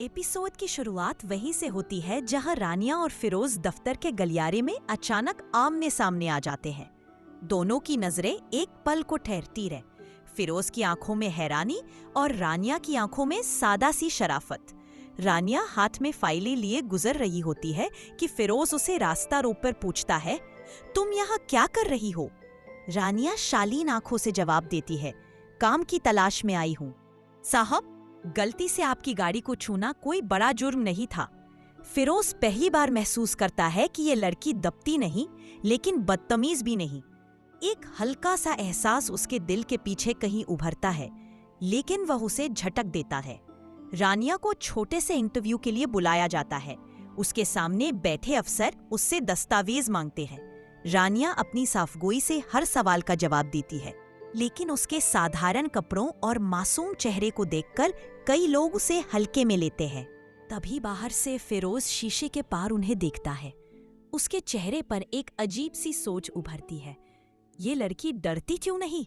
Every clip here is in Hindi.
एपिसोड की शुरुआत वहीं से होती है जहां रानिया और फिरोज दफ्तर के गलियारे में अचानक आमने सामने आ जाते हैं। दोनों की नजरें एक पल को ठहरती रहे। फिरोज की आंखों में हैरानी और रानिया की आंखों में सादा सी शराफत। रानिया हाथ में फाइलें लिए गुजर रही होती है कि फिरोज उसे रास्ता रोककर पूछता है, तुम यहाँ क्या कर रही हो? रानिया शालीन आंखों से जवाब देती है, काम की तलाश में आई हूँ। साहब, गलती से आपकी गाड़ी को छूना कोई बड़ा जुर्म नहीं था। फिरोज पहली बार महसूस करता है कि ये लड़की दबती नहीं, लेकिन बदतमीज भी नहीं। एक हल्का सा एहसास उसके दिल के पीछे कहीं उभरता है, लेकिन वह उसे झटक देता है। रानिया को छोटे से इंटरव्यू के लिए बुलाया जाता है। उसके सामने बैठे अफसर उससे दस्तावेज मांगते हैं। रानिया अपनी साफगोई से हर सवाल का जवाब देती है, लेकिन उसके साधारण कपड़ों और मासूम चेहरे को देखकर कई लोग उसे हल्के में लेते हैं। तभी बाहर से फिरोज शीशे के पार उन्हें देखता है। उसके चेहरे पर एक अजीब सी सोच उभरती है। ये लड़की डरती क्यों नहीं?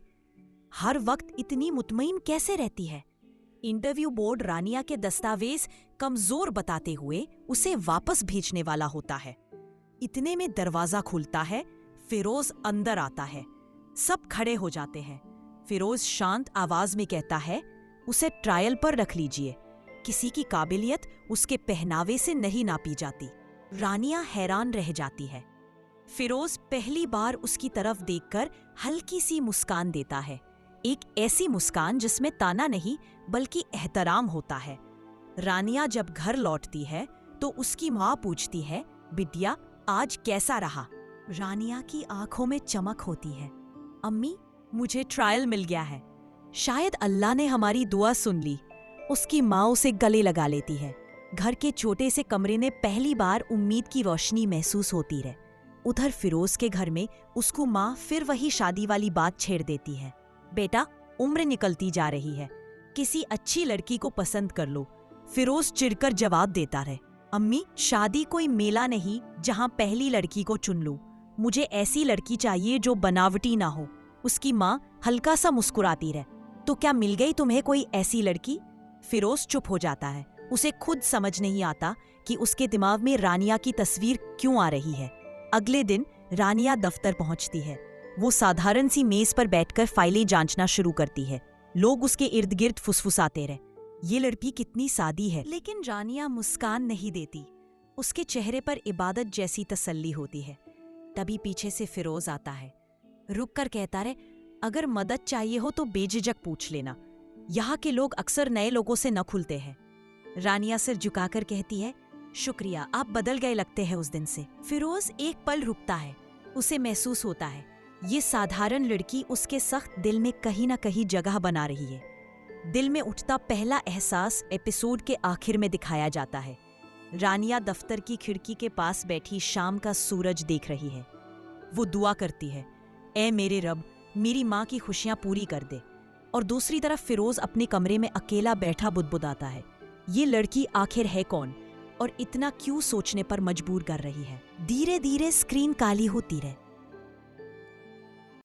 हर वक्त इतनी मुतमईन कैसे रहती है? इंटरव्यू बोर्ड रानिया के दस्तावेज कमजोर बताते हुए उसे वापस भेजने वाला होता है। इतने में दरवाजा खुलता है। फिरोज अंदर आता है। सब खड़े हो जाते हैं। फिरोज शांत आवाज में कहता है, उसे ट्रायल पर रख लीजिए। किसी की काबिलियत उसके पहनावे से नहीं नापी जाती। रानिया हैरान रह जाती है। फिरोज पहली बार उसकी तरफ देखकर हल्की सी मुस्कान देता है, एक ऐसी मुस्कान जिसमें ताना नहीं बल्कि एहतराम होता है। रानिया जब घर लौटती है तो उसकी माँ पूछती है, बिटिया आज कैसा रहा? रानिया की आंखों में चमक होती है। अम्मी, मुझे ट्रायल मिल गया है। शायद अल्लाह ने हमारी दुआ सुन ली। उसकी माँ उसे गले लगा लेती है। घर के छोटे से कमरे में पहली बार उम्मीद की रोशनी महसूस होती रहे। उधर फिरोज के घर में उसको माँ फिर वही शादी वाली बात छेड़ देती है। बेटा, उम्र निकलती जा रही है, किसी अच्छी लड़की को पसंद कर लो। फिरोज चिढ़कर जवाब देता रहे, अम्मी, शादी कोई मेला नहीं जहाँ पहली लड़की को चुन लूं। मुझे ऐसी लड़की चाहिए जो बनावटी ना हो। उसकी माँ हल्का सा मुस्कुराती रहे, तो क्या मिल गई तुम्हें कोई ऐसी लड़की? फिरोज चुप हो जाता है। उसे खुद समझ नहीं आता कि उसके दिमाग में रानिया की तस्वीर क्यों आ रही है। अगले दिन रानिया दफ्तर पहुंचती है। वो साधारण सी मेज पर बैठकर फाइलें जांचना शुरू करती है। लोग उसके इर्द गिर्द फुसफुसाते रहे, ये लड़की कितनी सादी है। लेकिन रानिया मुस्कान नहीं देती। उसके चेहरे पर इबादत जैसी तसल्ली होती है। तभी पीछे से फिरोज आता है। रुक कर कहता रहे, अगर मदद चाहिए हो तो बेझिझक पूछ लेना। यहाँ के लोग अक्सर नए लोगों से न खुलते हैं। रानिया सिर झुकाकर कहती है, शुक्रिया, आप बदल गए लगते हैं उस दिन से। फिरोज एक पल रुकता है। उसे महसूस होता है ये साधारण लड़की उसके सख्त दिल में कहीं ना कहीं जगह बना रही है। दिल में उठता पहला एहसास एपिसोड के आखिर में दिखाया जाता है। रानिया दफ्तर की खिड़की के पास बैठी शाम का सूरज देख रही है। वो दुआ करती है, ऐ मेरे रब, मेरी माँ की खुशियाँ पूरी कर दे। और दूसरी तरफ फिरोज अपने कमरे में अकेला बैठा बुदबुदाता है। ये लड़की आखिर है कौन और इतना क्यों सोचने पर मजबूर कर रही है? धीरे धीरे स्क्रीन काली होती रहे।